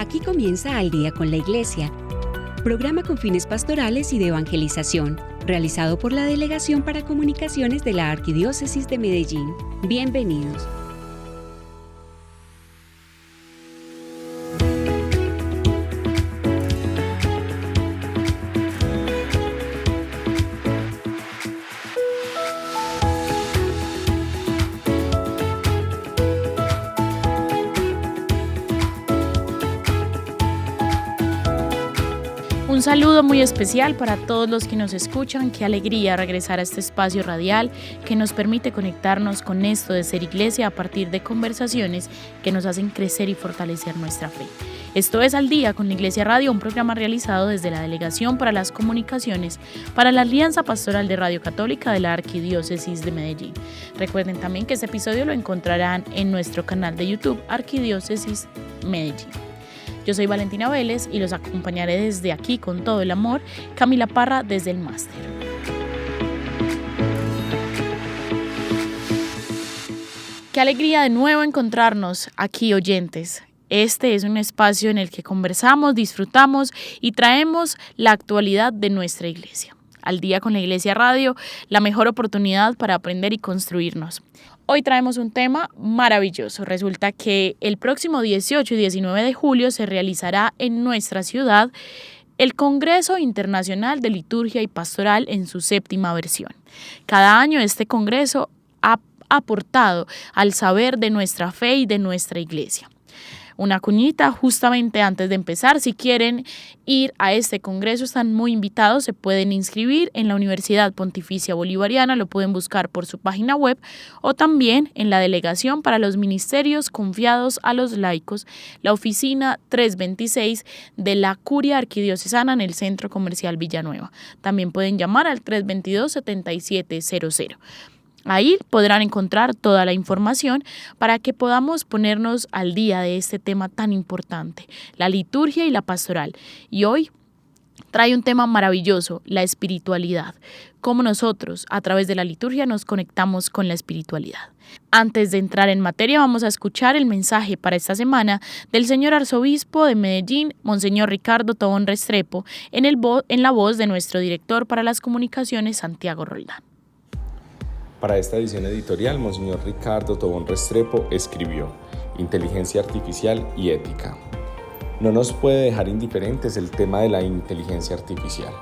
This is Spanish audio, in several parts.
Aquí comienza Al Día con la Iglesia, programa con fines pastorales y de evangelización, realizado por la Delegación para Comunicaciones de la Arquidiócesis de Medellín. Bienvenidos. Un saludo muy especial para todos los que nos escuchan. Qué alegría regresar a este espacio radial que nos permite conectarnos con esto de ser iglesia a partir de conversaciones que nos hacen crecer y fortalecer nuestra fe. Esto es Al Día con la Iglesia Radio, un programa realizado desde la Delegación para las Comunicaciones para la Alianza Pastoral de Radio Católica de la Arquidiócesis de Medellín. Recuerden también que este episodio lo encontrarán en nuestro canal de YouTube Arquidiócesis Medellín. Yo soy Valentina Vélez y los acompañaré desde aquí con todo el amor, Camila Parra desde el máster. Qué alegría de nuevo encontrarnos aquí, oyentes. Este es un espacio en el que conversamos, disfrutamos y traemos la actualidad de nuestra iglesia. Al Día con la Iglesia Radio, la mejor oportunidad para aprender y construirnos. Hoy traemos un tema maravilloso. Resulta que el próximo 18 y 19 de julio se realizará en nuestra ciudad el Congreso Internacional de Liturgia y Pastoral en su 7ª versión. Cada año este congreso ha aportado al saber de nuestra fe y de nuestra iglesia. Una cuñita justamente antes de empezar, si quieren ir a este congreso están muy invitados, se pueden inscribir en la Universidad Pontificia Bolivariana, lo pueden buscar por su página web o también en la Delegación para los Ministerios Confiados a los Laicos, la oficina 326 de la Curia Arquidiocesana en el Centro Comercial Villanueva. También pueden llamar al 322-7700. Ahí podrán encontrar toda la información para que podamos ponernos al día de este tema tan importante, la liturgia y la pastoral. Y hoy trae un tema maravilloso, la espiritualidad. Cómo nosotros, a través de la liturgia, nos conectamos con la espiritualidad. Antes de entrar en materia, vamos a escuchar el mensaje para esta semana del señor arzobispo de Medellín, Monseñor Ricardo Tobón Restrepo, en la voz de nuestro director para las comunicaciones, Santiago Roldán. Para esta edición editorial, Monseñor Ricardo Tobón Restrepo escribió: Inteligencia artificial y ética. No nos puede dejar indiferentes el tema de la inteligencia artificial.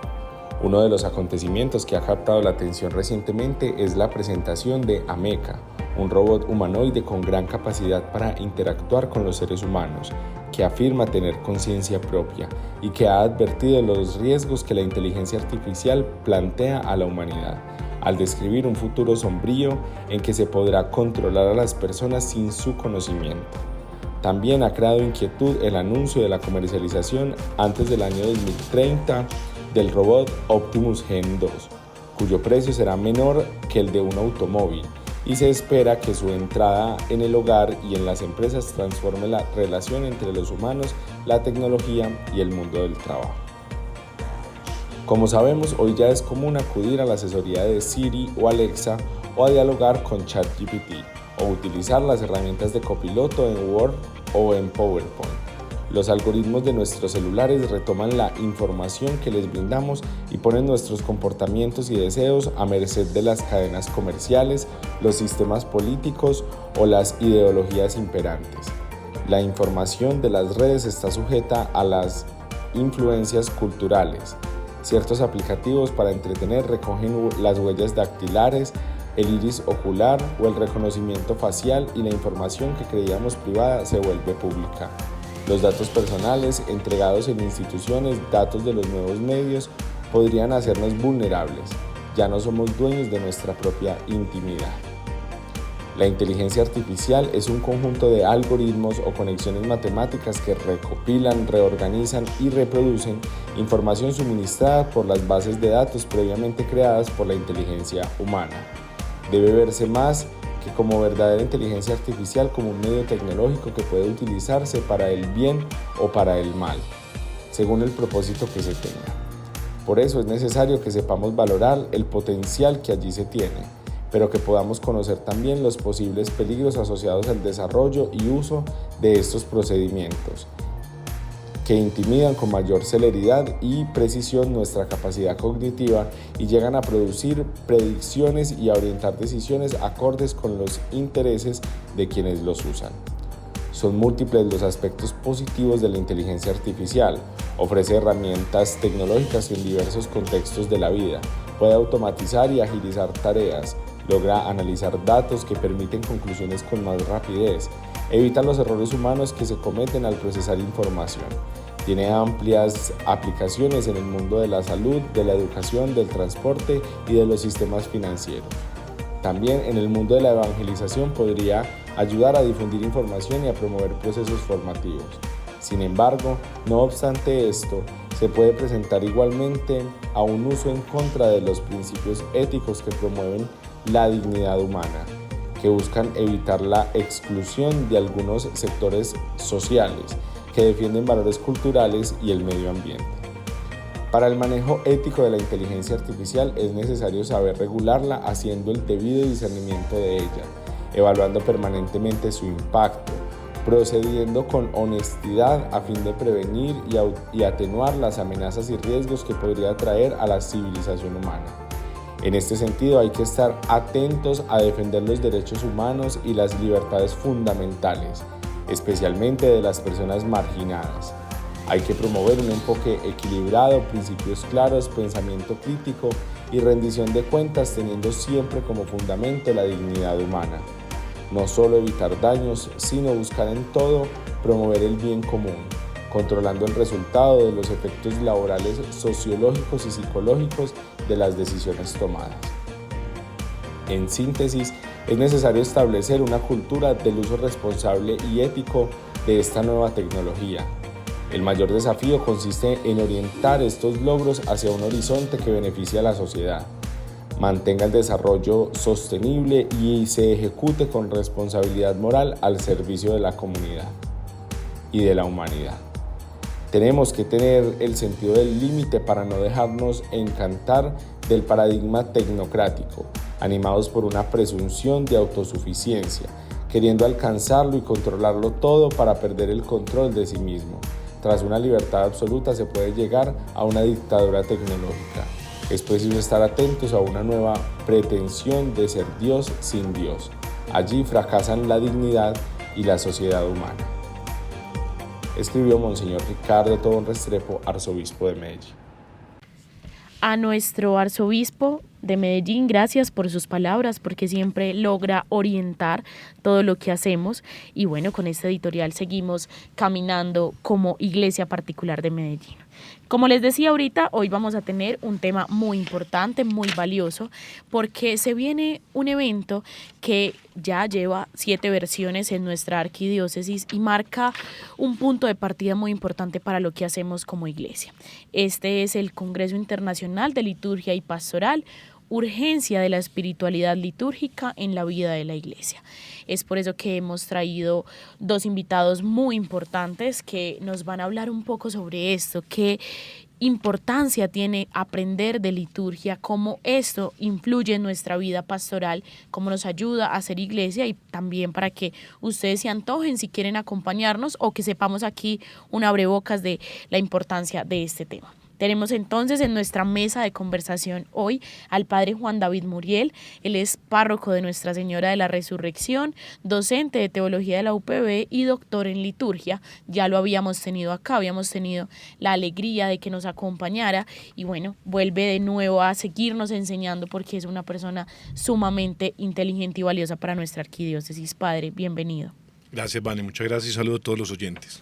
Uno de los acontecimientos que ha captado la atención recientemente es la presentación de Ameca, un robot humanoide con gran capacidad para interactuar con los seres humanos, que afirma tener conciencia propia y que ha advertido los riesgos que la inteligencia artificial plantea a la humanidad, al describir un futuro sombrío en que se podrá controlar a las personas sin su conocimiento. También ha creado inquietud el anuncio de la comercialización antes del año 2030 del robot Optimus Gen 2, cuyo precio será menor que el de un automóvil, y se espera que su entrada en el hogar y en las empresas transforme la relación entre los humanos, la tecnología y el mundo del trabajo. Como sabemos, hoy ya es común acudir a la asesoría de Siri o Alexa o a dialogar con ChatGPT o utilizar las herramientas de copiloto en Word o en PowerPoint. Los algoritmos de nuestros celulares retoman la información que les brindamos y ponen nuestros comportamientos y deseos a merced de las cadenas comerciales, los sistemas políticos o las ideologías imperantes. La información de las redes está sujeta a las influencias culturales. Ciertos aplicativos para entretener recogen las huellas dactilares, el iris ocular o el reconocimiento facial, y la información que creíamos privada se vuelve pública. Los datos personales entregados en instituciones, datos de los nuevos medios, podrían hacernos vulnerables. Ya no somos dueños de nuestra propia intimidad. La inteligencia artificial es un conjunto de algoritmos o conexiones matemáticas que recopilan, reorganizan y reproducen información suministrada por las bases de datos previamente creadas por la inteligencia humana. Debe verse más que como verdadera inteligencia artificial como un medio tecnológico que puede utilizarse para el bien o para el mal, según el propósito que se tenga. Por eso es necesario que sepamos valorar el potencial que allí se tiene, pero que podamos conocer también los posibles peligros asociados al desarrollo y uso de estos procedimientos, que intimidan con mayor celeridad y precisión nuestra capacidad cognitiva y llegan a producir predicciones y a orientar decisiones acordes con los intereses de quienes los usan. Son múltiples los aspectos positivos de la inteligencia artificial. Ofrece herramientas tecnológicas en diversos contextos de la vida. Puede automatizar y agilizar tareas. Logra analizar datos que permiten conclusiones con más rapidez. Evita los errores humanos que se cometen al procesar información. Tiene amplias aplicaciones en el mundo de la salud, de la educación, del transporte y de los sistemas financieros. También en el mundo de la evangelización podría ayudar a difundir información y a promover procesos formativos. Sin embargo, no obstante esto, se puede presentar igualmente a un uso en contra de los principios éticos que promueven la dignidad humana, que buscan evitar la exclusión de algunos sectores sociales, que defienden valores culturales y el medio ambiente. Para el manejo ético de la inteligencia artificial es necesario saber regularla haciendo el debido discernimiento de ella, evaluando permanentemente su impacto, procediendo con honestidad a fin de prevenir y atenuar las amenazas y riesgos que podría traer a la civilización humana. En este sentido, hay que estar atentos a defender los derechos humanos y las libertades fundamentales, especialmente de las personas marginadas. Hay que promover un enfoque equilibrado, principios claros, pensamiento crítico y rendición de cuentas, teniendo siempre como fundamento la dignidad humana. No solo evitar daños, sino buscar en todo promover el bien común, controlando el resultado de los efectos laborales, sociológicos y psicológicos de las decisiones tomadas. En síntesis, es necesario establecer una cultura del uso responsable y ético de esta nueva tecnología. El mayor desafío consiste en orientar estos logros hacia un horizonte que beneficie a la sociedad, mantenga el desarrollo sostenible y se ejecute con responsabilidad moral al servicio de la comunidad y de la humanidad. Tenemos que tener el sentido del límite para no dejarnos encantar del paradigma tecnocrático, animados por una presunción de autosuficiencia, queriendo alcanzarlo y controlarlo todo para perder el control de sí mismo. Tras una libertad absoluta se puede llegar a una dictadura tecnológica. Es preciso estar atentos a una nueva pretensión de ser Dios sin Dios. Allí fracasan la dignidad y la sociedad humana. Escribió Monseñor Ricardo Tobón Restrepo, arzobispo de Medellín. A nuestro arzobispo de Medellín, gracias por sus palabras, porque siempre logra orientar todo lo que hacemos. Y bueno, con este editorial seguimos caminando como Iglesia Particular de Medellín. Como les decía ahorita, hoy vamos a tener un tema muy importante, muy valioso, porque se viene un evento que ya lleva 7 versiones en nuestra arquidiócesis y marca un punto de partida muy importante para lo que hacemos como iglesia. Este es el Congreso Internacional de Liturgia y Pastoral, urgencia de la espiritualidad litúrgica en la vida de la iglesia. Es por eso que hemos traído 2 invitados muy importantes que nos van a hablar un poco sobre esto, qué importancia tiene aprender de liturgia, cómo esto influye en nuestra vida pastoral, cómo nos ayuda a ser iglesia y también para que ustedes se antojen si quieren acompañarnos o que sepamos aquí un abrebocas de la importancia de este tema. Tenemos entonces en nuestra mesa de conversación hoy al padre Juan David Muriel. Él es párroco de Nuestra Señora de la Resurrección, docente de teología de la UPB y doctor en liturgia. Ya lo habíamos tenido acá, habíamos tenido la alegría de que nos acompañara y bueno, vuelve de nuevo a seguirnos enseñando porque es una persona sumamente inteligente y valiosa para nuestra arquidiócesis. Padre, bienvenido. Gracias, Vane, muchas gracias y saludo a todos los oyentes.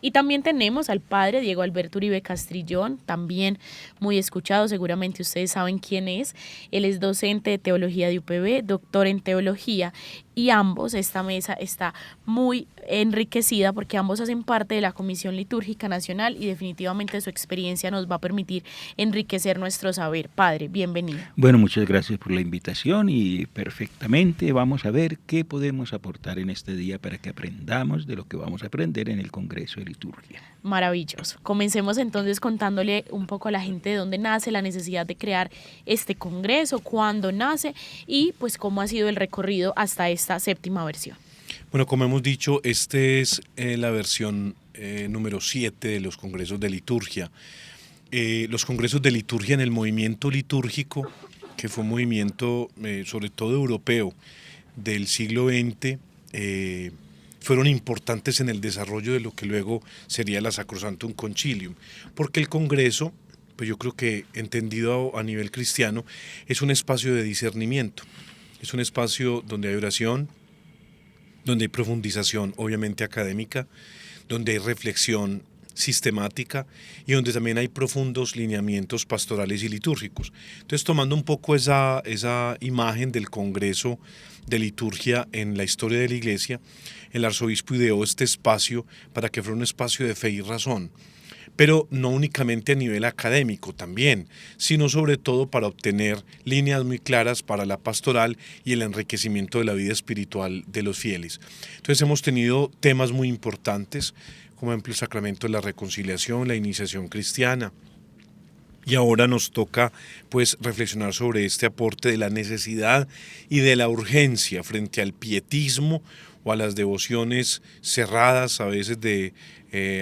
Y también tenemos al padre Diego Alberto Uribe Castrillón, también muy escuchado, seguramente ustedes saben quién es. Él es docente de teología de UPB, doctor en teología y ambos, esta mesa está muy enriquecida porque ambos hacen parte de la Comisión Litúrgica Nacional y definitivamente su experiencia nos va a permitir enriquecer nuestro saber. Padre, bienvenido. Bueno, muchas gracias por la invitación y perfectamente vamos a ver qué podemos aportar en este día para que aprendamos de lo que vamos a aprender en el Congreso de Liturgia. Maravilloso. Comencemos entonces contándole un poco a la gente de dónde nace la necesidad de crear este congreso, cuándo nace y pues cómo ha sido el recorrido hasta esta 7ª versión. Bueno, como hemos dicho, esta es la versión número 7 de los congresos de liturgia. Los congresos de liturgia en el movimiento litúrgico, que fue un movimiento sobre todo europeo del siglo XX, fueron importantes en el desarrollo de lo que luego sería la Sacrosanctum Concilium, porque el congreso, pues yo creo que entendido a nivel cristiano, es un espacio de discernimiento, es un espacio donde hay oración, donde hay profundización obviamente académica, donde hay reflexión sistemática y donde también hay profundos lineamientos pastorales y litúrgicos. Entonces, tomando un poco esa imagen del Congreso de Liturgia en la historia de la Iglesia, el arzobispo ideó este espacio para que fuera un espacio de fe y razón, pero no únicamente a nivel académico también, sino sobre todo para obtener líneas muy claras para la pastoral y el enriquecimiento de la vida espiritual de los fieles. Entonces hemos tenido temas muy importantes, como por ejemplo el sacramento de la reconciliación, la iniciación cristiana, y ahora nos toca pues reflexionar sobre este aporte de la necesidad y de la urgencia frente al pietismo o a las devociones cerradas a veces de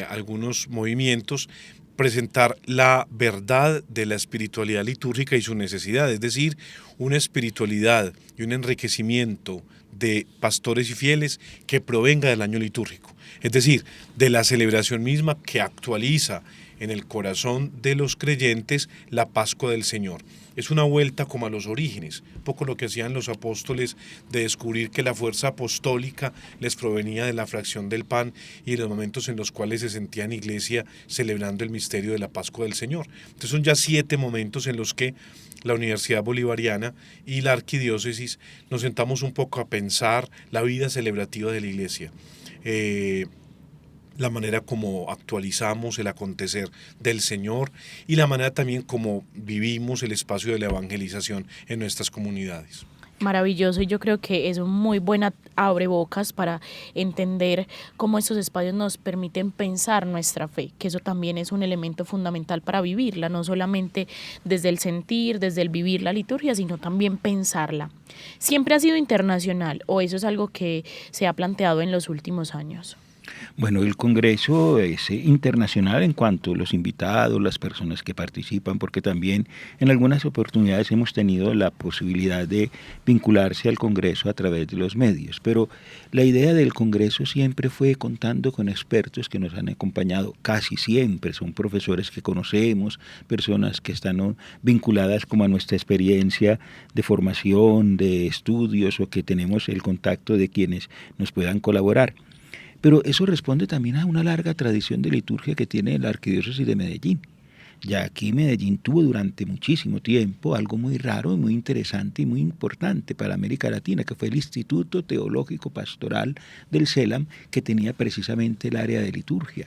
algunos movimientos, presentar la verdad de la espiritualidad litúrgica y su necesidad, es decir, una espiritualidad y un enriquecimiento de pastores y fieles que provenga del año litúrgico, es decir, de la celebración misma que actualiza en el corazón de los creyentes la Pascua del Señor. Es una vuelta como a los orígenes, un poco lo que hacían los apóstoles de descubrir que la fuerza apostólica les provenía de la fracción del pan y de los momentos en los cuales se sentían iglesia celebrando el misterio de la Pascua del Señor. Entonces son ya 7 momentos en los que la Universidad Bolivariana y la Arquidiócesis nos sentamos un poco a pensar la vida celebrativa de la iglesia. La manera como actualizamos el acontecer del Señor y la manera también como vivimos el espacio de la evangelización en nuestras comunidades. Maravilloso, y yo creo que es un muy buena abrebocas para entender cómo estos espacios nos permiten pensar nuestra fe, que eso también es un elemento fundamental para vivirla, no solamente desde el sentir, desde el vivir la liturgia, sino también pensarla. ¿Siempre ha sido internacional o eso es algo que se ha planteado en los últimos años? Bueno, el Congreso es internacional en cuanto a los invitados, las personas que participan, porque también en algunas oportunidades hemos tenido la posibilidad de vincularse al Congreso a través de los medios. Pero la idea del Congreso siempre fue contando con expertos que nos han acompañado casi siempre. Son profesores que conocemos, personas que están vinculadas como a nuestra experiencia de formación, de estudios, o que tenemos el contacto de quienes nos puedan colaborar. Pero eso responde también a una larga tradición de liturgia que tiene la Arquidiócesis de Medellín. Ya aquí Medellín tuvo durante muchísimo tiempo algo muy raro, muy interesante y muy importante para América Latina, que fue el Instituto Teológico Pastoral del CELAM, que tenía precisamente el área de liturgia.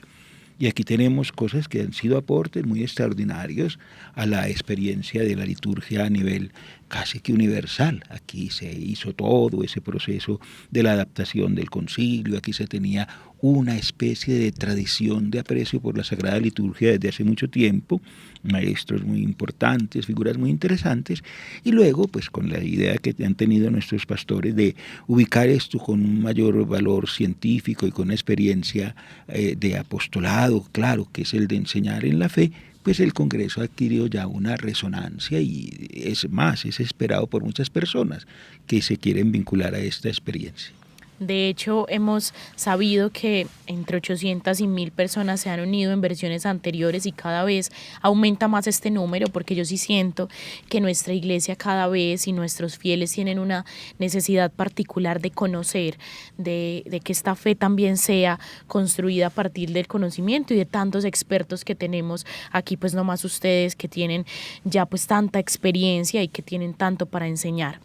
Y aquí tenemos cosas que han sido aportes muy extraordinarios a la experiencia de la liturgia a nivel casi que universal. Aquí se hizo todo ese proceso de la adaptación del concilio, aquí se tenía una especie de tradición de aprecio por la Sagrada Liturgia desde hace mucho tiempo, maestros muy importantes, figuras muy interesantes, y luego pues con la idea que han tenido nuestros pastores de ubicar esto con un mayor valor científico y con una experiencia de apostolado, claro, que es el de enseñar en la fe, pues el Congreso adquirió ya una resonancia y es más, es esperado por muchas personas que se quieren vincular a esta experiencia. De hecho, hemos sabido que entre 800 y 1.000 personas se han unido en versiones anteriores y cada vez aumenta más este número, porque yo sí siento que nuestra iglesia cada vez y nuestros fieles tienen una necesidad particular de conocer, de que esta fe también sea construida a partir del conocimiento y de tantos expertos que tenemos aquí, pues no más ustedes que tienen ya pues tanta experiencia y que tienen tanto para enseñar.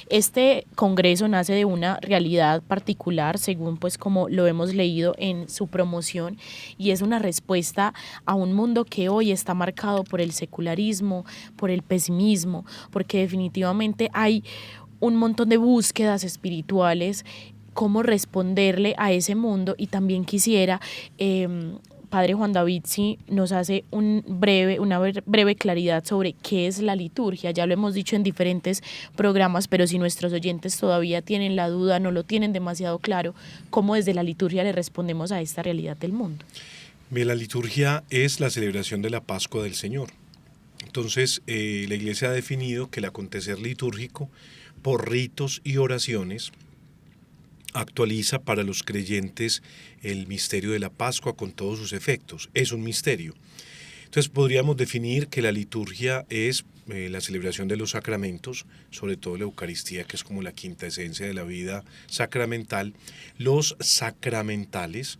Este congreso nace de una realidad particular, según pues como lo hemos leído en su promoción, y es una respuesta a un mundo que hoy está marcado por el secularismo, por el pesimismo, porque definitivamente hay un montón de búsquedas espirituales, cómo responderle a ese mundo, y también quisiera Padre Juan David, si nos hace una breve claridad sobre qué es la liturgia. Ya lo hemos dicho en diferentes programas, pero si nuestros oyentes todavía tienen la duda, no lo tienen demasiado claro, ¿cómo desde la liturgia le respondemos a esta realidad del mundo? La liturgia es la celebración de la Pascua del Señor. Entonces, la Iglesia ha definido que el acontecer litúrgico, por ritos y oraciones, actualiza para los creyentes el misterio de la Pascua con todos sus efectos. Es un misterio. Entonces podríamos definir que la liturgia es la celebración de los sacramentos, sobre todo la Eucaristía, que es como la quinta esencia de la vida sacramental. Los sacramentales,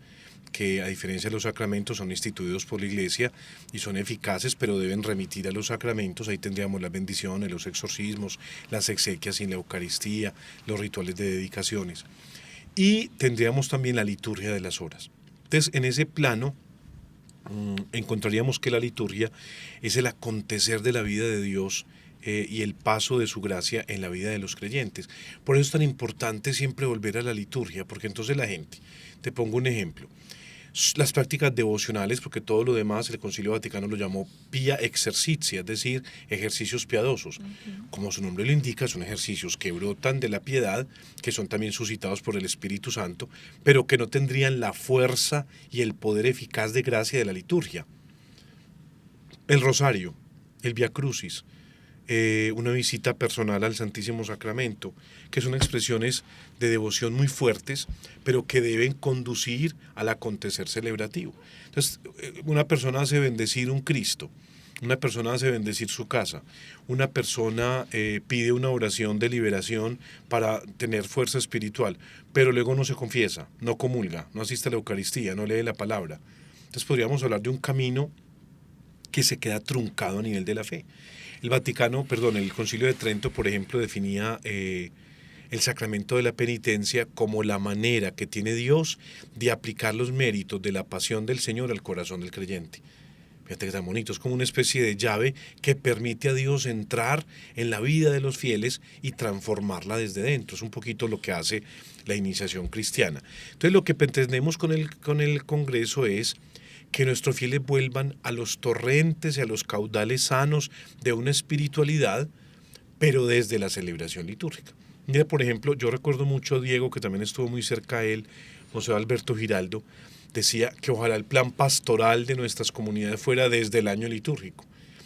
que a diferencia de los sacramentos son instituidos por la Iglesia y son eficaces, pero deben remitir a los sacramentos. Ahí tendríamos las bendiciones, los exorcismos, las exequias y la Eucaristía, los rituales de dedicaciones. Y tendríamos también la liturgia de las horas. Entonces, en ese plano, encontraríamos que la liturgia es el acontecer de la vida de Dios y el paso de su gracia en la vida de los creyentes. Por eso es tan importante siempre volver a la liturgia, porque entonces la gente, te pongo un ejemplo, las prácticas devocionales, porque todo lo demás el Concilio Vaticano lo llamó pia exercitia, es decir, ejercicios piadosos. Como su nombre lo indica, son ejercicios que brotan de la piedad, que son también suscitados por el Espíritu Santo, pero que no tendrían la fuerza y el poder eficaz de gracia de la liturgia. El rosario, el Via Crucis, una visita personal al Santísimo Sacramento, que son expresiones de devoción muy fuertes, pero que deben conducir al acontecer celebrativo. Entonces, una persona hace bendecir un Cristo, una persona hace bendecir su casa, una persona pide una oración de liberación para tener fuerza espiritual, pero luego no se confiesa, no comulga, no asiste a la Eucaristía, no lee la palabra. Entonces podríamos hablar de un camino que se queda truncado a nivel de la fe. El Concilio de Trento, por ejemplo, definía el sacramento de la penitencia como la manera que tiene Dios de aplicar los méritos de la pasión del Señor al corazón del creyente. Fíjate que tan bonito, es como una especie de llave que permite a Dios entrar en la vida de los fieles y transformarla desde dentro. Es un poquito lo que hace la iniciación cristiana. Entonces lo que pretendemos con el Congreso es que nuestros fieles vuelvan a los torrentes y a los caudales sanos de una espiritualidad, pero desde la celebración litúrgica. Mira, por ejemplo, yo recuerdo mucho a Diego, que también estuvo muy cerca a él, José Alberto Giraldo, decía que ojalá el plan pastoral de nuestras comunidades fuera desde el año litúrgico,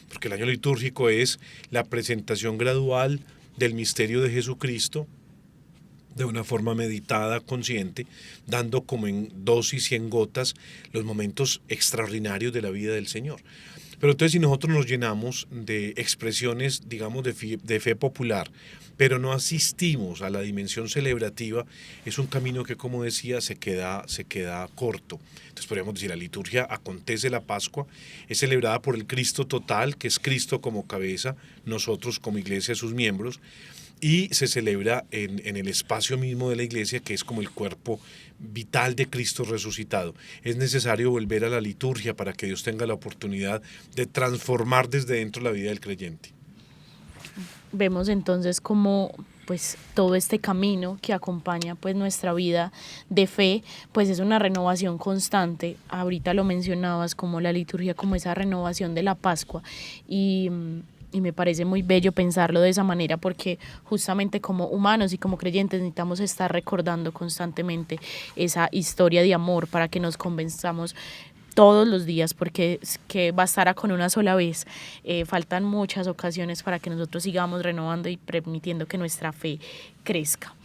porque el año litúrgico es la presentación gradual del misterio de Jesucristo, de una forma meditada, consciente, dando como en dosis y en gotas los momentos extraordinarios de la vida del Señor. Pero entonces si nosotros nos llenamos de expresiones, digamos, de fe popular, pero no asistimos a la dimensión celebrativa, es un camino que, como decía, se queda corto. Entonces podríamos decir, la liturgia acontece la Pascua, es celebrada por el Cristo total, que es Cristo como cabeza, nosotros como Iglesia, sus miembros, y se celebra en el espacio mismo de la Iglesia, que es como el cuerpo vital de Cristo resucitado. Es necesario volver a la liturgia para que Dios tenga la oportunidad de transformar desde dentro la vida del creyente. Vemos entonces cómo pues todo este camino que acompaña pues nuestra vida de fe pues es una renovación constante. Ahorita lo mencionabas como la liturgia, como esa renovación de la Pascua, y me parece muy bello pensarlo de esa manera, porque justamente como humanos y como creyentes necesitamos estar recordando constantemente esa historia de amor para que nos convenzamos todos los días, porque es que bastará con una sola vez. Faltan muchas ocasiones para que nosotros sigamos renovando y permitiendo que nuestra fe crezca.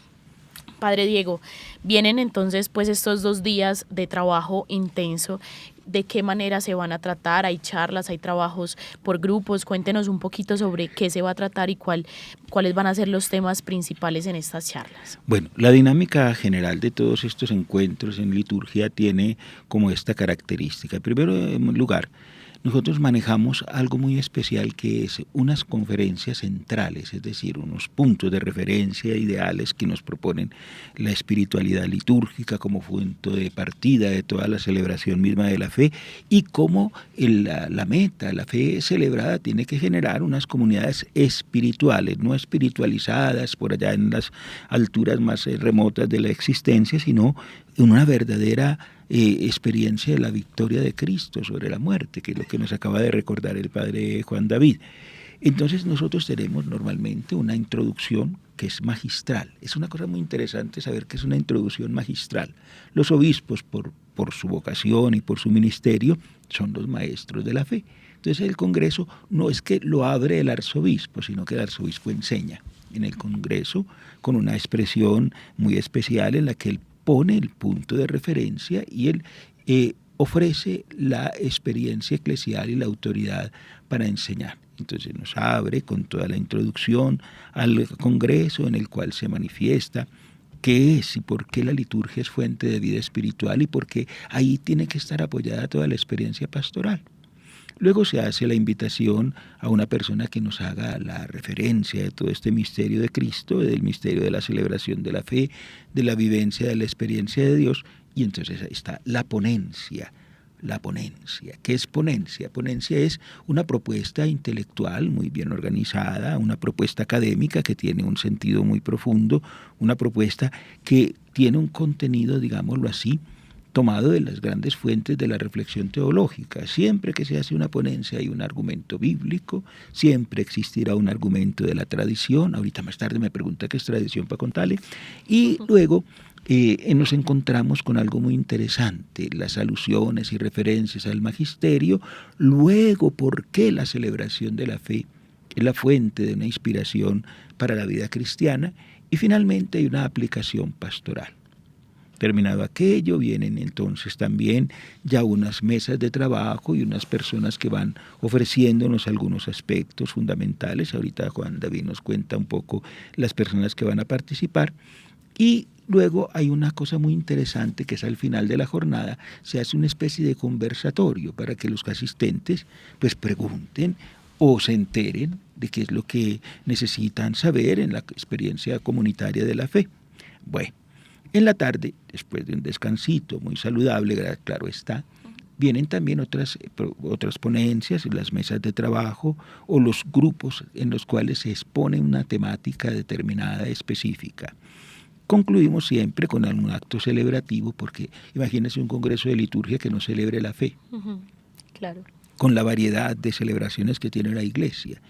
Padre Diego, vienen entonces pues estos 2 días de trabajo intenso. ¿De qué manera se van a tratar? ¿Hay charlas, hay trabajos por grupos? Cuéntenos un poquito sobre qué se va a tratar y cuáles van a ser los temas principales en estas charlas. Bueno, la dinámica general de todos estos encuentros en liturgia tiene como esta característica. Primero, en lugar, nosotros manejamos algo muy especial, que es unas conferencias centrales, es decir, unos puntos de referencia ideales que nos proponen la espiritualidad litúrgica como punto de partida de toda la celebración misma de la fe, y cómo la meta, la fe celebrada, tiene que generar unas comunidades espirituales, no espiritualizadas por allá en las alturas más remotas de la existencia, sino una verdadera experiencia de la victoria de Cristo sobre la muerte, que es lo que nos acaba de recordar el padre Juan David. Entonces nosotros tenemos normalmente una introducción que es magistral. Es una cosa muy interesante saber que es una introducción magistral. Los obispos, por su vocación y por su ministerio, son los maestros de la fe. Entonces el Congreso no es que lo abre el arzobispo, sino que el arzobispo enseña en el Congreso con una expresión muy especial en la que él pone el punto de referencia y él ofrece la experiencia eclesial y la autoridad para enseñar. Entonces nos abre con toda la introducción al Congreso en el cual se manifiesta qué es y por qué la liturgia es fuente de vida espiritual y por qué ahí tiene que estar apoyada toda la experiencia pastoral. Luego se hace la invitación a una persona que nos haga la referencia de todo este misterio de Cristo, del misterio de la celebración de la fe, de la vivencia de la experiencia de Dios, y entonces ahí está la ponencia. La ponencia. ¿Qué es ponencia? Ponencia es una propuesta intelectual muy bien organizada, una propuesta académica que tiene un sentido muy profundo, una propuesta que tiene un contenido, digámoslo así, tomado de las grandes fuentes de la reflexión teológica. Siempre que se hace una ponencia hay un argumento bíblico, siempre existirá un argumento de la tradición. Ahorita más tarde me pregunta qué es tradición para contarle. Y luego nos encontramos con algo muy interesante, las alusiones y referencias al magisterio. Luego, ¿por qué la celebración de la fe es la fuente de una inspiración para la vida cristiana? Y finalmente hay una aplicación pastoral. Terminado aquello, vienen entonces también ya unas mesas de trabajo y unas personas que van ofreciéndonos algunos aspectos fundamentales. Ahorita Juan David nos cuenta un poco las personas que van a participar. Y luego hay una cosa muy interesante que es al final de la jornada, se hace una especie de conversatorio para que los asistentes pues pregunten o se enteren de qué es lo que necesitan saber en la experiencia comunitaria de la fe. Bueno. En la tarde, después de un descansito muy saludable, claro está, vienen también otras ponencias, las mesas de trabajo o los grupos en los cuales se expone una temática determinada, específica. Concluimos siempre con algún acto celebrativo, porque imagínense un congreso de liturgia que no celebre la fe, Claro. con la variedad de celebraciones que tiene la Iglesia.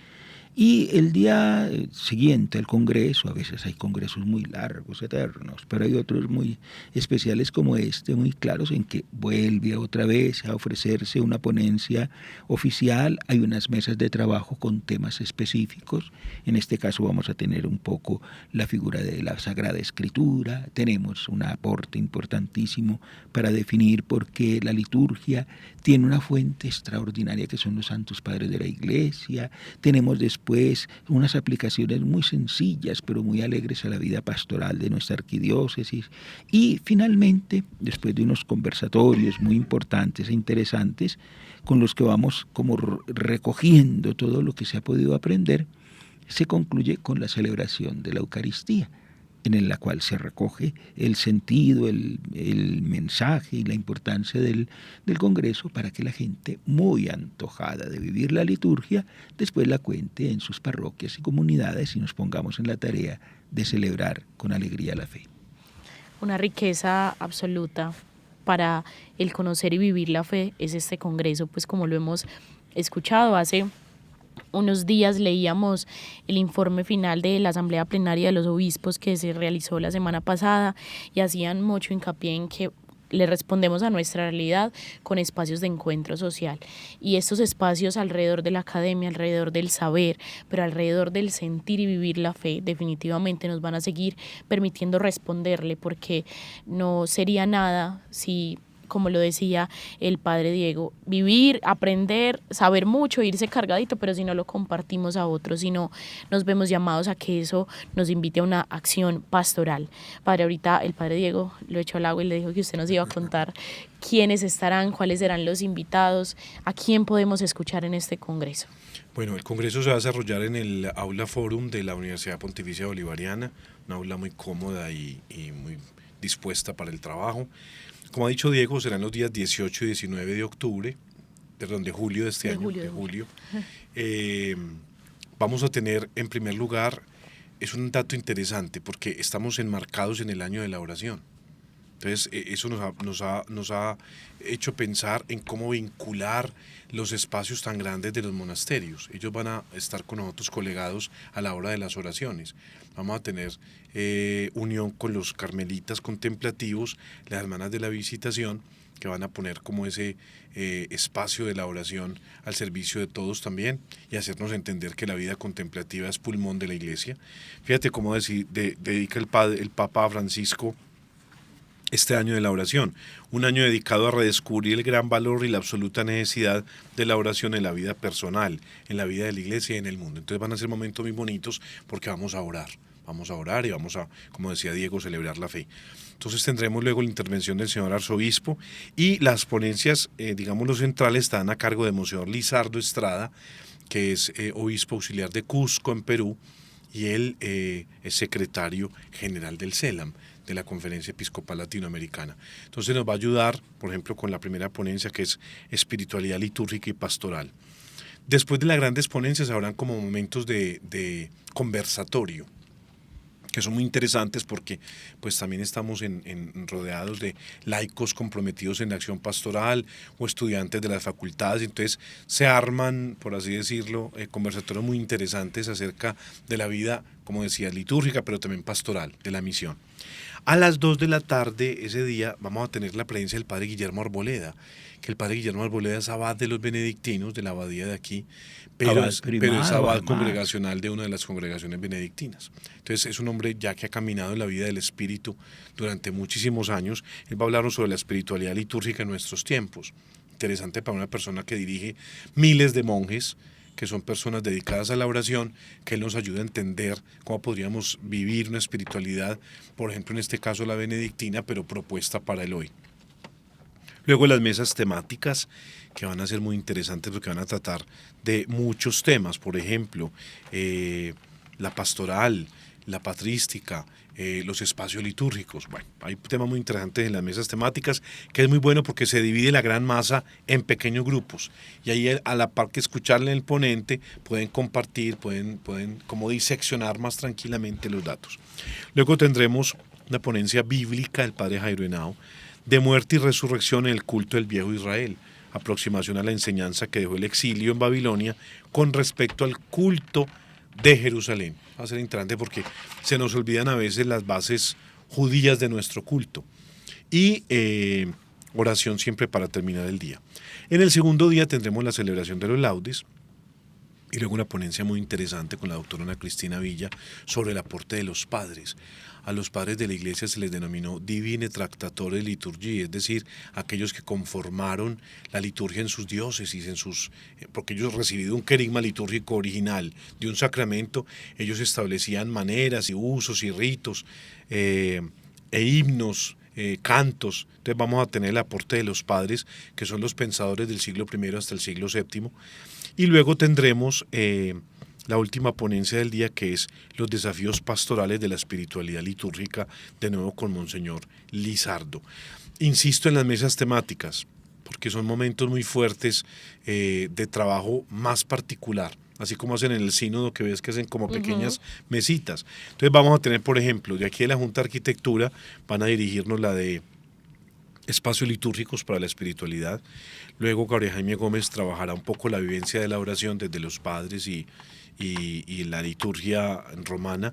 Y el día siguiente al Congreso, a veces hay congresos muy largos, eternos, pero hay otros muy especiales como este, muy claros, en que vuelve otra vez a ofrecerse una ponencia oficial. Hay unas mesas de trabajo con temas específicos. En este caso vamos a tener un poco la figura de la Sagrada Escritura. Tenemos un aporte importantísimo para definir por qué la liturgia tiene una fuente extraordinaria que son los santos padres de la Iglesia. Tenemos después unas aplicaciones muy sencillas pero muy alegres a la vida pastoral de nuestra arquidiócesis. Y finalmente, después de unos conversatorios muy importantes e interesantes con los que vamos como recogiendo todo lo que se ha podido aprender, se concluye con la celebración de la Eucaristía, en la cual se recoge el sentido, el mensaje y la importancia del Congreso para que la gente muy antojada de vivir la liturgia después la cuente en sus parroquias y comunidades y nos pongamos en la tarea de celebrar con alegría la fe. Una riqueza absoluta para el conocer y vivir la fe es este Congreso, pues como lo hemos escuchado hace unos días leíamos el informe final de la Asamblea Plenaria de los Obispos que se realizó la semana pasada y hacían mucho hincapié en que le respondemos a nuestra realidad con espacios de encuentro social. Y estos espacios alrededor de la academia, alrededor del saber, pero alrededor del sentir y vivir la fe, definitivamente nos van a seguir permitiendo responderle, porque no sería nada si, como lo decía el padre Diego, vivir, aprender, saber mucho, irse cargadito, pero si no lo compartimos a otros, si no nos vemos llamados a que eso nos invite a una acción pastoral. Padre, ahorita el padre Diego lo echó al agua y le dijo que usted nos iba a contar quiénes estarán, cuáles serán los invitados, a quién podemos escuchar en este congreso. Bueno, el congreso se va a desarrollar en el Aula Forum de la Universidad Pontificia Bolivariana, una aula muy cómoda y muy dispuesta para el trabajo. Como ha dicho Diego, serán los días 18 y 19 de octubre, de julio de este año. De julio. Vamos a tener, en primer lugar, es un dato interesante porque estamos enmarcados en el año de la oración. Entonces, eso nos ha hecho pensar en cómo vincular los espacios tan grandes de los monasterios. Ellos van a estar con nosotros colegados a la hora de las oraciones. Vamos a tener unión con los carmelitas contemplativos, las hermanas de la Visitación, que van a poner como ese espacio de la oración al servicio de todos también y hacernos entender que la vida contemplativa es pulmón de la Iglesia. Fíjate cómo dedica el Papa Francisco este año de la oración, un año dedicado a redescubrir el gran valor y la absoluta necesidad de la oración en la vida personal, en la vida de la Iglesia y en el mundo. Entonces van a ser momentos muy bonitos porque vamos a orar y vamos a, como decía Diego, celebrar la fe. Entonces tendremos luego la intervención del señor arzobispo y las ponencias, digamos los centrales, están a cargo de Monseñor Lizardo Estrada, que es obispo auxiliar de Cusco en Perú, y él es secretario general del CELAM, de la Conferencia Episcopal Latinoamericana. Entonces nos va a ayudar, por ejemplo, con la primera ponencia, que es espiritualidad litúrgica y pastoral. Después de las grandes ponencias habrán como momentos de conversatorio, que son muy interesantes porque pues también estamos rodeados de laicos comprometidos en la acción pastoral o estudiantes de las facultades, entonces se arman, por así decirlo, conversatorios muy interesantes acerca de la vida, como decía, litúrgica, pero también pastoral, de la misión. A las 2 de la tarde ese día vamos a tener la presencia del padre Guillermo Arboleda, que el padre Guillermo Arboleda es abad de los benedictinos, de la abadía de aquí, pero es abad congregacional de una de las congregaciones benedictinas. Entonces es un hombre ya que ha caminado en la vida del espíritu durante muchísimos años. Él va a hablarnos sobre la espiritualidad litúrgica en nuestros tiempos. Interesante para una persona que dirige miles de monjes, que son personas dedicadas a la oración, que él nos ayuda a entender cómo podríamos vivir una espiritualidad, por ejemplo en este caso la benedictina, pero propuesta para el hoy. Luego las mesas temáticas, que van a ser muy interesantes porque van a tratar de muchos temas, por ejemplo, la pastoral, la patrística, los espacios litúrgicos. Bueno, hay temas muy interesantes en las mesas temáticas, que es muy bueno porque se divide la gran masa en pequeños grupos y ahí a la par que escucharle al ponente pueden compartir, pueden como diseccionar más tranquilamente los datos. Luego tendremos una ponencia bíblica del padre Jairo Henao de muerte y resurrección en el culto del viejo Israel, aproximación a la enseñanza que dejó el exilio en Babilonia con respecto al culto de Jerusalén. Va a ser interesante porque se nos olvidan a veces las bases judías de nuestro culto. Y oración siempre para terminar el día. En el segundo día tendremos la celebración de los laudes y luego una ponencia muy interesante con la doctora Ana Cristina Villa sobre el aporte de los padres. A los padres de la Iglesia se les denominó Divine Tractatores Liturgiae, es decir, aquellos que conformaron la liturgia en sus diócesis, porque ellos recibido un querigma litúrgico original de un sacramento, ellos establecían maneras y usos y ritos e himnos, cantos. Entonces vamos a tener el aporte de los padres, que son los pensadores del siglo I hasta el siglo VII, y luego tendremos la última ponencia del día, que es los desafíos pastorales de la espiritualidad litúrgica, de nuevo con Monseñor Lizardo. Insisto en las mesas temáticas, porque son momentos muy fuertes de trabajo más particular, así como hacen en el sínodo, que ves que hacen como pequeñas mesitas. Entonces vamos a tener, por ejemplo, de aquí de la Junta de Arquitectura, van a dirigirnos la de espacios litúrgicos para la espiritualidad. Luego Gabriel Jaime Gómez trabajará un poco la vivencia de la oración desde los padres y la liturgia romana.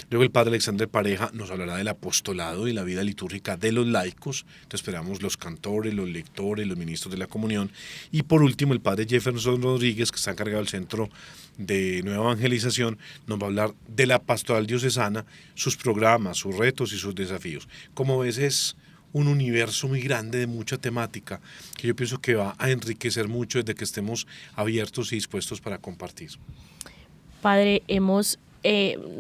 Luego el padre Alexander Pareja nos hablará del apostolado y la vida litúrgica de los laicos. Entonces esperamos los cantores, los lectores, los ministros de la comunión. Y por último el padre Jefferson Rodríguez, que está encargado del Centro de Nueva Evangelización, nos va a hablar de la pastoral diocesana, sus programas, sus retos y sus desafíos. Como ves, es un universo muy grande de mucha temática que yo pienso que va a enriquecer mucho desde que estemos abiertos y dispuestos para compartir. Padre, hemos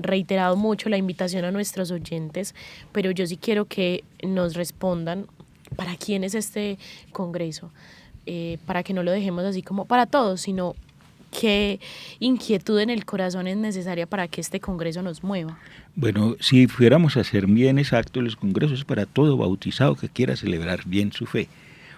reiterado mucho la invitación a nuestros oyentes, pero yo sí quiero que nos respondan para quién es este congreso, para que no lo dejemos así como para todos, sino qué inquietud en el corazón es necesaria para que este congreso nos mueva. Bueno, si fuéramos a ser bien exactos, los congresos para todo bautizado que quiera celebrar bien su fe.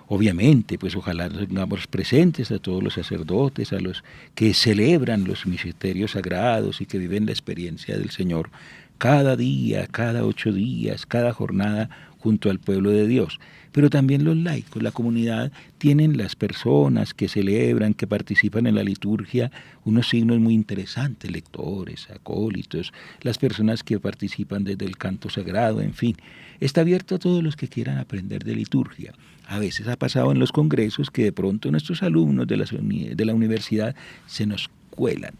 Obviamente, pues ojalá tengamos presentes a todos los sacerdotes, a los que celebran los misterios sagrados y que viven la experiencia del Señor cada día, cada 8 días, cada jornada, junto al pueblo de Dios. Pero también los laicos, la comunidad, tienen las personas que celebran, que participan en la liturgia, unos signos muy interesantes, lectores, acólitos, las personas que participan desde el canto sagrado, en fin. Está abierto a todos los que quieran aprender de liturgia. A veces ha pasado en los congresos que de pronto nuestros alumnos de la universidad se nos cuelan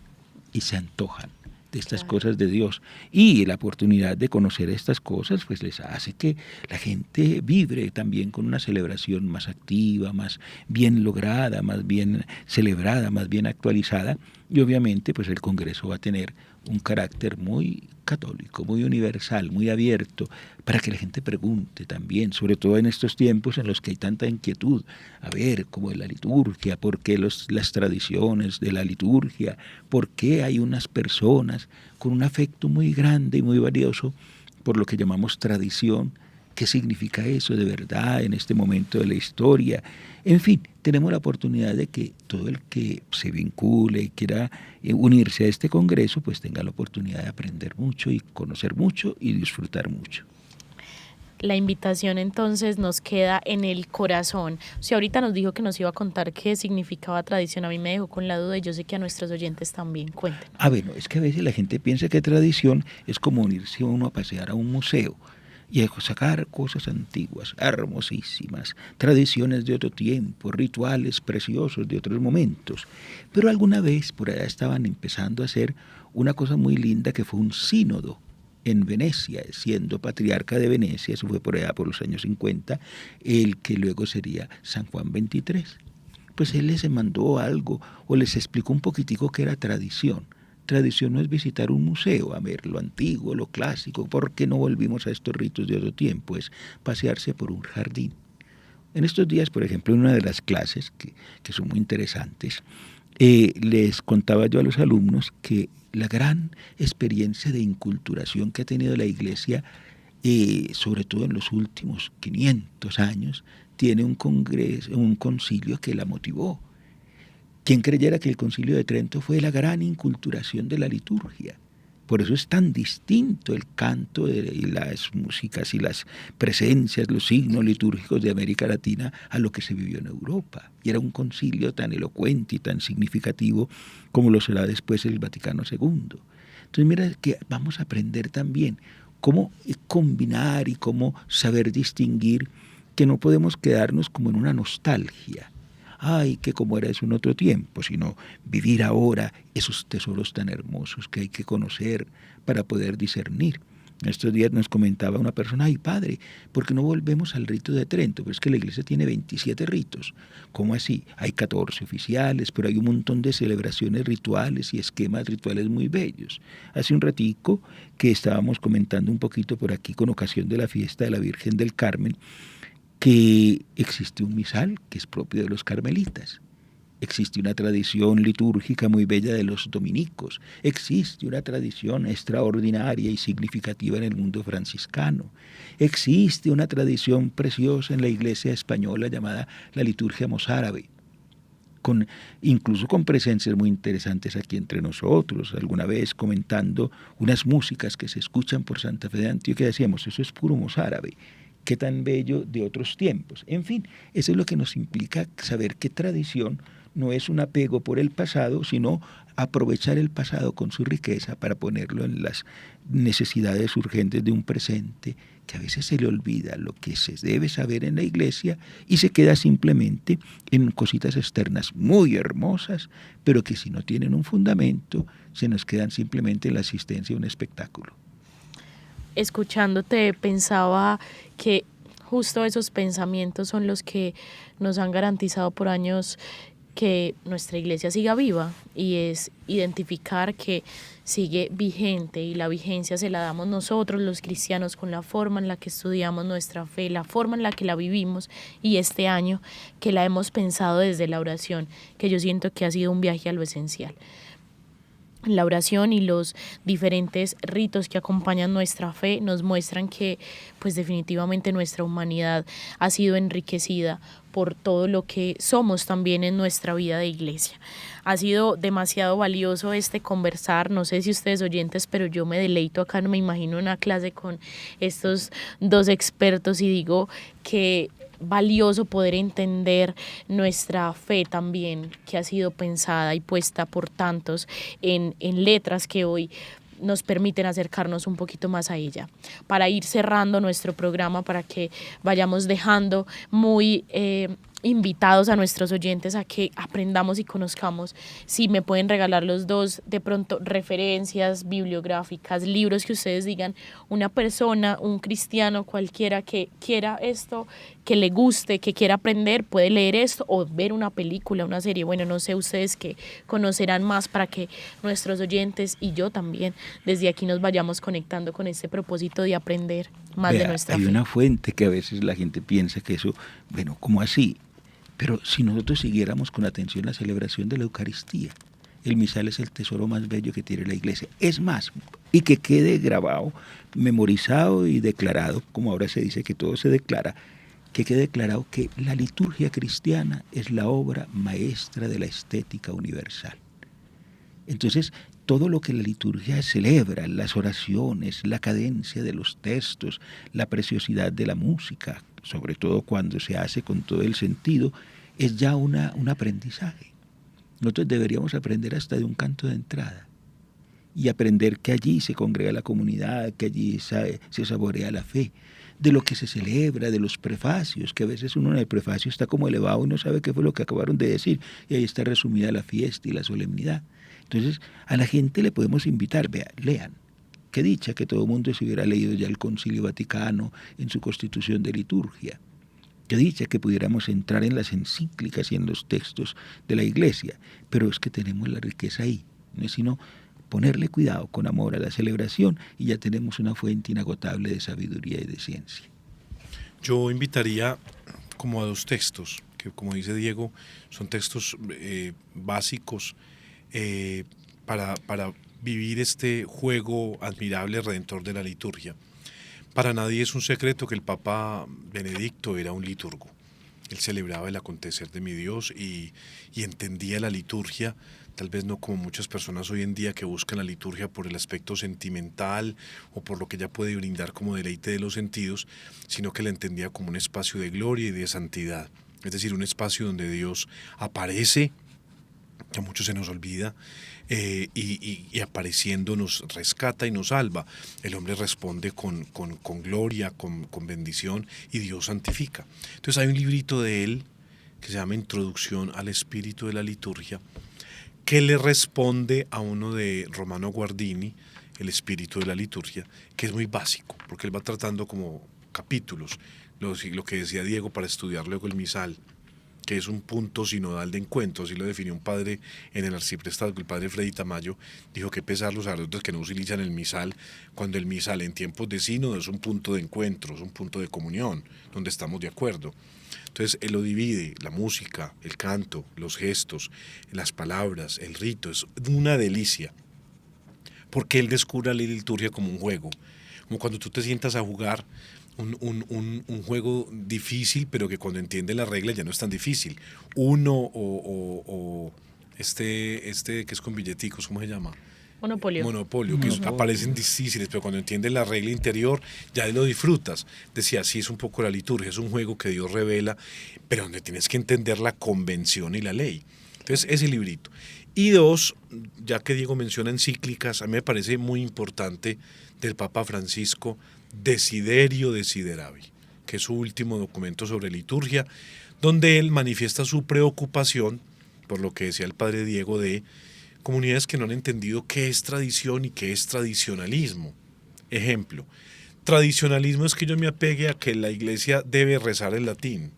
y se antojan de estas cosas de Dios, y la oportunidad de conocer estas cosas pues les hace que la gente vibre también con una celebración más activa, más bien lograda, más bien celebrada, más bien actualizada, y obviamente pues el Congreso va a tener un carácter muy católico, muy universal, muy abierto, para que la gente pregunte también, sobre todo en estos tiempos en los que hay tanta inquietud, a ver cómo es la liturgia, por qué las tradiciones de la liturgia, por qué hay unas personas con un afecto muy grande y muy valioso por lo que llamamos tradición. ¿Qué significa eso de verdad en este momento de la historia? En fin, tenemos la oportunidad de que todo el que se vincule y quiera unirse a este congreso, pues tenga la oportunidad de aprender mucho y conocer mucho y disfrutar mucho. La invitación entonces nos queda en el corazón. Si ahorita nos dijo que nos iba a contar qué significaba tradición, a mí me dejó con la duda y yo sé que a nuestros oyentes también. Cuéntenos. Bueno, es que a veces la gente piensa que tradición es como unirse uno a pasear a un museo y a sacar cosas antiguas, hermosísimas, tradiciones de otro tiempo, rituales preciosos de otros momentos. Pero alguna vez por allá estaban empezando a hacer una cosa muy linda que fue un sínodo en Venecia, siendo patriarca de Venecia, eso fue por allá por los años 50, el que luego sería San Juan XXIII. Pues él les mandó algo o les explicó un poquitico qué era tradición. Tradición no es visitar un museo, a ver lo antiguo, lo clásico, ¿por qué no volvimos a estos ritos de otro tiempo? Es pasearse por un jardín. En estos días, por ejemplo, en una de las clases, que son muy interesantes, les contaba yo a los alumnos que la gran experiencia de inculturación que ha tenido la Iglesia, sobre todo en los últimos 500 años, tiene un concilio que la motivó. Quien creyera que el Concilio de Trento fue la gran inculturación de la liturgia. Por eso es tan distinto el canto y las músicas y las presencias, los signos litúrgicos de América Latina a lo que se vivió en Europa. Y era un concilio tan elocuente y tan significativo como lo será después el Vaticano II. Entonces mira que vamos a aprender también cómo combinar y cómo saber distinguir, que no podemos quedarnos como en una nostalgia. Ay, que como era eso en otro tiempo, sino vivir ahora esos tesoros tan hermosos que hay que conocer para poder discernir. En estos días nos comentaba una persona, ay padre, ¿por qué no volvemos al rito de Trento? Pero es que la Iglesia tiene 27 ritos. ¿Cómo así? Hay 14 oficiales, pero hay un montón de celebraciones rituales y esquemas rituales muy bellos. Hace un ratico que estábamos comentando un poquito por aquí con ocasión de la fiesta de la Virgen del Carmen, que existe un misal que es propio de los carmelitas, existe una tradición litúrgica muy bella de los dominicos, existe una tradición extraordinaria y significativa en el mundo franciscano, existe una tradición preciosa en la Iglesia española llamada la liturgia mozárabe, incluso con presencias muy interesantes aquí entre nosotros. Alguna vez comentando unas músicas que se escuchan por Santa Fe de Antioquia, decíamos, eso es puro mozárabe. Qué tan bello de otros tiempos. En fin, eso es lo que nos implica saber que tradición no es un apego por el pasado, sino aprovechar el pasado con su riqueza para ponerlo en las necesidades urgentes de un presente, que a veces se le olvida lo que se debe saber en la Iglesia y se queda simplemente en cositas externas muy hermosas, pero que si no tienen un fundamento, se nos quedan simplemente en la asistencia a un espectáculo. Escuchándote pensaba que justo esos pensamientos son los que nos han garantizado por años que nuestra Iglesia siga viva, y es identificar que sigue vigente, y la vigencia se la damos nosotros los cristianos con la forma en la que estudiamos nuestra fe, la forma en la que la vivimos, y este año que la hemos pensado desde la oración, que yo siento que ha sido un viaje a lo esencial. La oración y los diferentes ritos que acompañan nuestra fe nos muestran que pues definitivamente nuestra humanidad ha sido enriquecida por todo lo que somos también en nuestra vida de iglesia. Ha sido demasiado valioso este conversar, no sé si ustedes oyentes, pero yo me deleito acá, no me imagino una clase con estos dos expertos y digo que valioso poder entender nuestra fe también, que ha sido pensada y puesta por tantos en letras que hoy nos permiten acercarnos un poquito más a ella. Para ir cerrando nuestro programa, para que vayamos dejando muy invitados a nuestros oyentes a que aprendamos y conozcamos, si me pueden regalar los dos de pronto referencias bibliográficas, libros que ustedes digan, una persona, un cristiano cualquiera que quiera esto, que le guste, que quiera aprender, puede leer esto o ver una película, una serie, bueno, no sé ustedes que conocerán más para que nuestros oyentes y yo también desde aquí nos vayamos conectando con este propósito de aprender más de nuestra fe. Hay una fuente que a veces la gente piensa que eso, bueno, ¿cómo así? Pero si nosotros siguiéramos con atención la celebración de la Eucaristía, el misal es el tesoro más bello que tiene la Iglesia. Es más, y que quede grabado, memorizado y declarado, como ahora se dice que todo se declara, que quede declarado que la liturgia cristiana es la obra maestra de la estética universal. Entonces, todo lo que la liturgia celebra, las oraciones, la cadencia de los textos, la preciosidad de la música, sobre todo cuando se hace con todo el sentido, es ya un aprendizaje. Nosotros deberíamos aprender hasta de un canto de entrada y aprender que allí se congrega la comunidad, que allí se saborea la fe, de lo que se celebra, de los prefacios, que a veces uno en el prefacio está como elevado y no sabe qué fue lo que acabaron de decir, y ahí está resumida la fiesta y la solemnidad. Entonces, a la gente le podemos invitar, vean, lean. Qué dicha que todo el mundo se hubiera leído ya el Concilio Vaticano en su constitución de liturgia. Qué dicha que pudiéramos entrar en las encíclicas y en los textos de la Iglesia. Pero es que tenemos la riqueza ahí. No es sino ponerle cuidado con amor a la celebración y ya tenemos una fuente inagotable de sabiduría y de ciencia. Yo invitaría como a dos textos, que como dice Diego, son textos básicos para vivir este juego admirable redentor de la liturgia. Para nadie es un secreto que el Papa Benedicto era un liturgo. Él celebraba el acontecer de mi Dios y entendía la liturgia, tal vez no como muchas personas hoy en día que buscan la liturgia por el aspecto sentimental o por lo que ella puede brindar como deleite de los sentidos, sino que la entendía como un espacio de gloria y de santidad. Es decir, un espacio donde Dios aparece, que a muchos se nos olvida, y apareciendo nos rescata y nos salva. El hombre responde con gloria, con bendición, y Dios santifica. Entonces hay un librito de él que se llama Introducción al Espíritu de la Liturgia, que le responde a uno de Romano Guardini, El Espíritu de la Liturgia, que es muy básico, porque él va tratando como capítulos, lo que decía Diego, para estudiar luego el misal, que es un punto sinodal de encuentro. Así lo definió un padre en el arciprestazgo, el padre Freddy Tamayo, dijo que pesar los sacerdotes que no utilizan el misal, cuando el misal en tiempos de sínodo es un punto de encuentro, es un punto de comunión, donde estamos de acuerdo. Entonces él lo divide, la música, el canto, los gestos, las palabras, el rito, es una delicia, porque él descubre la liturgia como un juego, como cuando tú te sientas a jugar un juego difícil, pero que cuando entiende las reglas ya no es tan difícil. Uno o este que es con billeticos, ¿cómo se llama? Monopolio, que aparecen difíciles, pero cuando entiendes la regla interior ya lo disfrutas. Decía, así es un poco la liturgia, es un juego que Dios revela, pero donde tienes que entender la convención y la ley. Entonces, ese librito. Y dos, ya que Diego menciona encíclicas, a mí me parece muy importante del Papa Francisco, Desiderio Desideravi, que es su último documento sobre liturgia, donde él manifiesta su preocupación por lo que decía el padre Diego de comunidades que no han entendido qué es tradición y qué es tradicionalismo. Ejemplo, tradicionalismo es que yo me apegue a que la iglesia debe rezar en latín.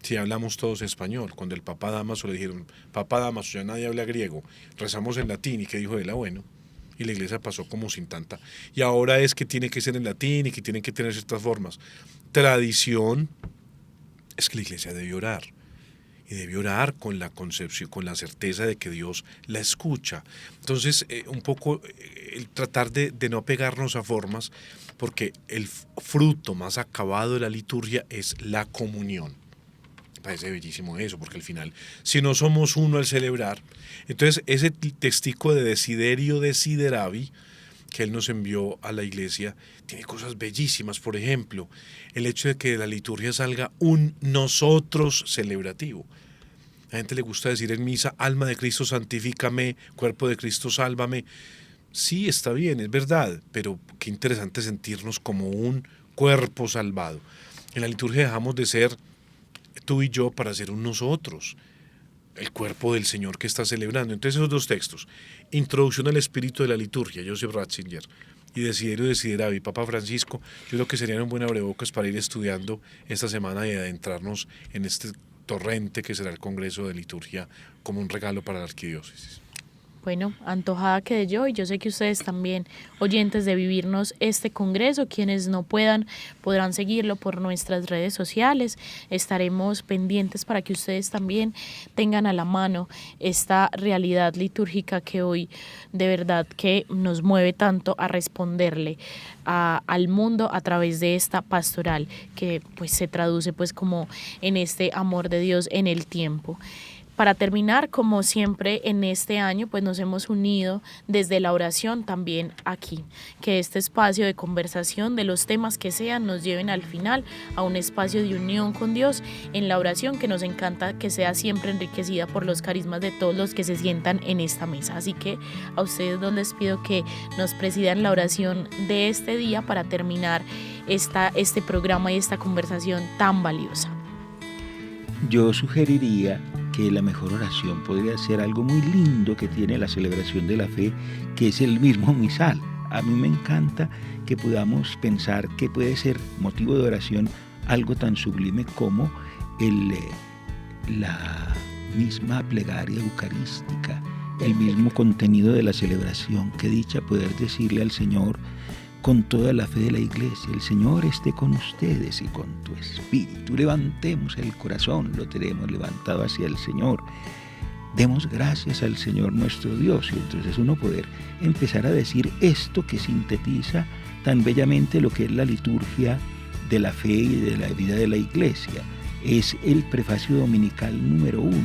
Si hablamos todos español, cuando el Papa Damaso le dijeron, Papa Damaso, ya nadie habla griego, rezamos en latín, ¿y qué dijo él? Bueno, y la iglesia pasó como sin tanta. Y ahora es que tiene que ser en latín y que tienen que tener ciertas formas. Tradición es que la iglesia debe orar. y debe orar con la concepción, con la certeza de que Dios la escucha. Entonces, un poco el tratar de no apegarnos a formas, porque el fruto más acabado de la liturgia es la comunión. Me parece bellísimo eso, porque al final, si no somos uno al celebrar, entonces ese testigo de Desiderio Desideravi que él nos envió a la iglesia tiene cosas bellísimas. Por ejemplo, el hecho de que de la liturgia salga un nosotros celebrativo. A la gente le gusta decir en misa: alma de Cristo santifícame, cuerpo de Cristo sálvame. Sí, está bien, es verdad, pero qué interesante sentirnos como un cuerpo salvado. En la liturgia dejamos de ser tú y yo para ser un nosotros, el cuerpo del Señor que está celebrando. Entonces esos dos textos, Introducción al Espíritu de la Liturgia, Joseph Ratzinger, y Desiderio Desideravi, Papa Francisco, yo creo que serían un buen abrebocas para ir estudiando esta semana y adentrarnos en este torrente que será el Congreso de Liturgia como un regalo para la Arquidiócesis. Bueno, antojada quedé yo, y yo sé que ustedes también, oyentes de Vivirnos este Congreso, quienes no puedan, podrán seguirlo por nuestras redes sociales. Estaremos pendientes para que ustedes también tengan a la mano esta realidad litúrgica que hoy de verdad que nos mueve tanto a responderle al mundo a través de esta pastoral que pues se traduce pues como en este amor de Dios en el tiempo. Para terminar, como siempre en este año, pues nos hemos unido desde la oración también aquí, que este espacio de conversación de los temas que sean nos lleven al final a un espacio de unión con Dios en la oración, que nos encanta que sea siempre enriquecida por los carismas de todos los que se sientan en esta mesa. Así que a ustedes dos les pido que nos presidan la oración de este día para terminar este programa y esta conversación tan valiosa. Yo sugeriría que la mejor oración podría ser algo muy lindo que tiene la celebración de la fe, que es el mismo misal. A mí me encanta que podamos pensar que puede ser motivo de oración algo tan sublime como la misma plegaria eucarística, el mismo contenido de la celebración. Qué dicha poder decirle al Señor con toda la fe de la Iglesia: el Señor esté con ustedes y con tu espíritu. Levantemos el corazón, lo tenemos levantado hacia el Señor. Demos gracias al Señor nuestro Dios. Y entonces uno poder empezar a decir esto que sintetiza tan bellamente lo que es la liturgia de la fe y de la vida de la Iglesia. Es el prefacio dominical número 1,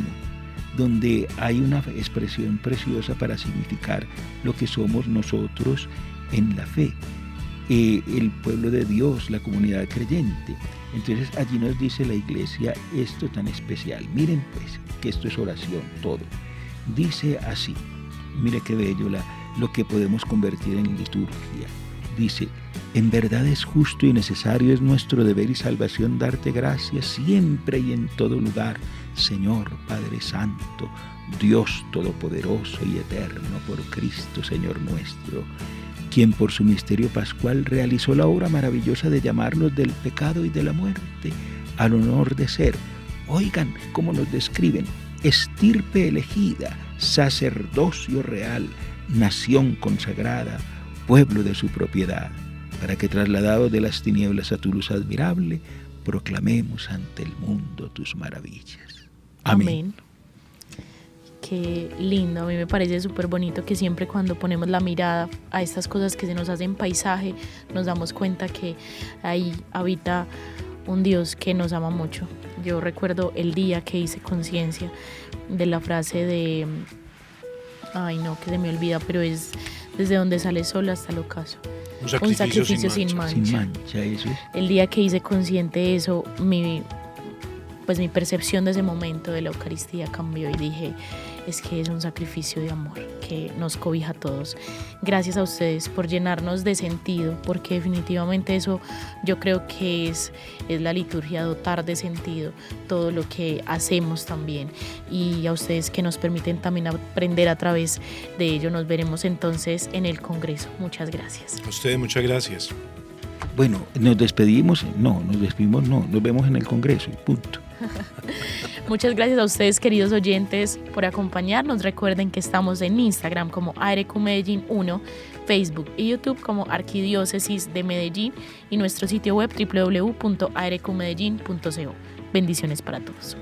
donde hay una expresión preciosa para significar lo que somos nosotros en la fe. El pueblo de Dios, la comunidad creyente. Entonces allí nos dice la Iglesia esto tan especial. Miren pues que esto es oración todo. Dice así, mire qué bello lo que podemos convertir en liturgia. Dice: en verdad es justo y necesario, es nuestro deber y salvación darte gracias siempre y en todo lugar, Señor Padre Santo, Dios Todopoderoso y Eterno, por Cristo Señor nuestro, quien por su misterio pascual realizó la obra maravillosa de llamarnos del pecado y de la muerte al honor de ser, oigan cómo nos describen, estirpe elegida, sacerdocio real, nación consagrada, pueblo de su propiedad, para que trasladados de las tinieblas a tu luz admirable, proclamemos ante el mundo tus maravillas. Amén. Qué lindo, a mí me parece súper bonito que siempre cuando ponemos la mirada a estas cosas que se nos hacen paisaje, nos damos cuenta que ahí habita un Dios que nos ama mucho. Yo recuerdo el día que hice conciencia de la frase de, que se me olvida, pero es desde donde sale sol hasta el ocaso. Un sacrificio sin mancha. Sin mancha, eso es. El día que hice consciente eso, mi percepción de ese momento de la Eucaristía cambió y dije, es que es un sacrificio de amor que nos cobija a todos. Gracias a ustedes por llenarnos de sentido, porque definitivamente eso yo creo que es la liturgia, dotar de sentido todo lo que hacemos también, y a ustedes que nos permiten también aprender a través de ello. Nos veremos entonces en el Congreso. Muchas gracias. A ustedes muchas gracias. Bueno, nos despedimos, nos vemos en el Congreso y punto. Muchas gracias a ustedes, queridos oyentes, por acompañarnos. Recuerden que estamos en Instagram como ARQ Medellín 1, Facebook y YouTube como Arquidiócesis de Medellín, y nuestro sitio web www.arqmedellin.co. Bendiciones para todos.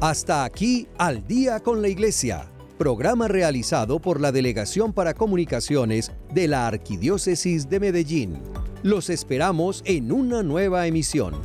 Hasta aquí, Al Día con la Iglesia, programa realizado por la Delegación para Comunicaciones de la Arquidiócesis de Medellín. Los esperamos en una nueva emisión.